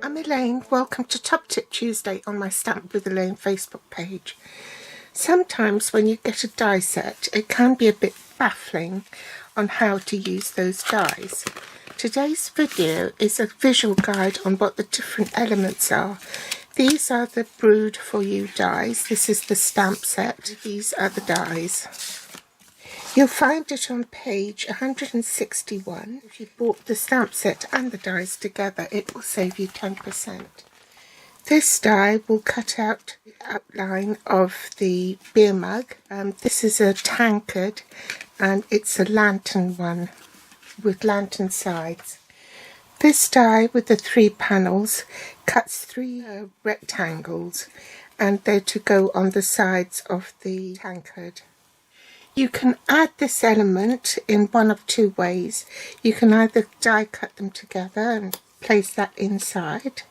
I'm Elaine. Welcome to Top Tip Tuesday on my Stamp with Elaine Facebook page. Sometimes when you get a die set, it can be a bit baffling on how to use those dies. Today's video is a visual guide on what the different elements are. These are the Brewed for You dies. This is the stamp set. These are the dies. You'll find it on page 161. If you bought the stamp set and the dies together, it will save you 10%. This die will cut out the outline of the beer mug. This is a tankard and it's a lantern one with lantern sides. This die with the 3 panels cuts 3 rectangles and they're to go on the sides of the tankard. You can add this element in one of 2 ways. You can either die cut them together and place that inside,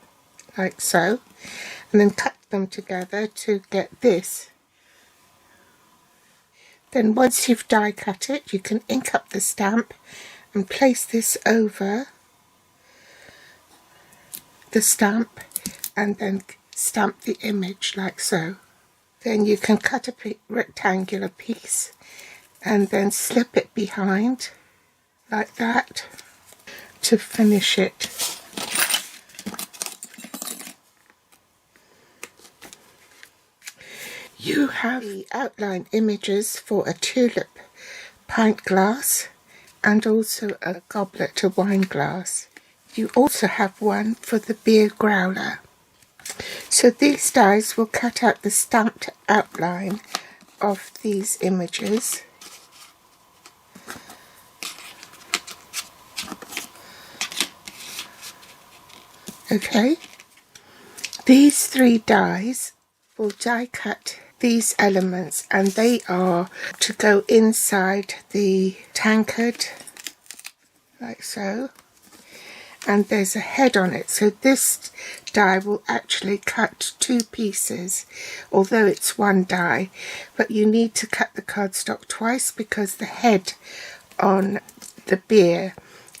like so, and then cut them together to get this. Then once you've die cut it, you can ink up the stamp and place this over the stamp and then stamp the image like so. Then you can cut a rectangular piece and then slip it behind like that to finish it. You have the outline images for a tulip pint glass and also a goblet, a wine glass. You also have one for the beer growler. So these dies will cut out the stamped outline of these images. Okay, these 3 dies will die cut these elements and they are to go inside the tankard like so, and there's a head on it, so this die will actually cut 2 pieces although it's 1 die, but you need to cut the cardstock twice because the head on the beer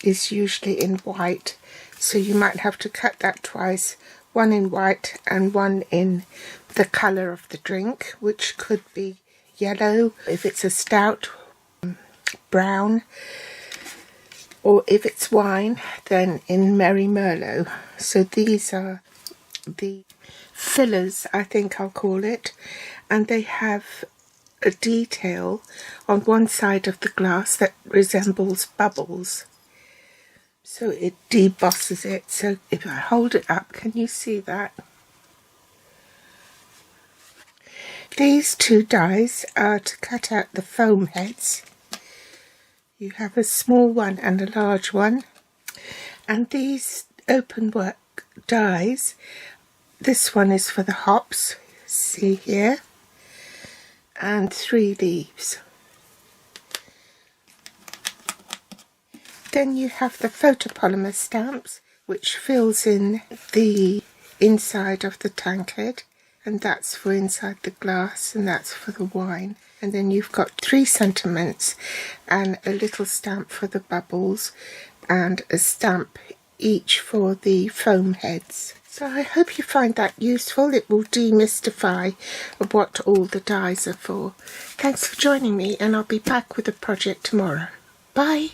is usually in white, so you might have to cut that twice, 1 in white and 1 in the colour of the drink, which could be yellow if it's a stout, brown, or if it's wine then in Merry Merlot. So these are the fillers, I think I'll call it, and they have a detail on one side of the glass that resembles bubbles, so it debosses it. So if I hold it up, can you see that? These 2 dies are to cut out the foam heads. You have a small one and a large one, and these open work dies, this one is for the hops, see here, and 3 leaves. Then you have the photopolymer stamps, which fills in the inside of the tankard, and that's for inside the glass and that's for the wine. And then you've got 3 sentiments and a little stamp for the bubbles and a stamp each for the foam heads. So I hope you find that useful. It will demystify what all the dies are for. Thanks for joining me, and I'll be back with a project tomorrow. Bye!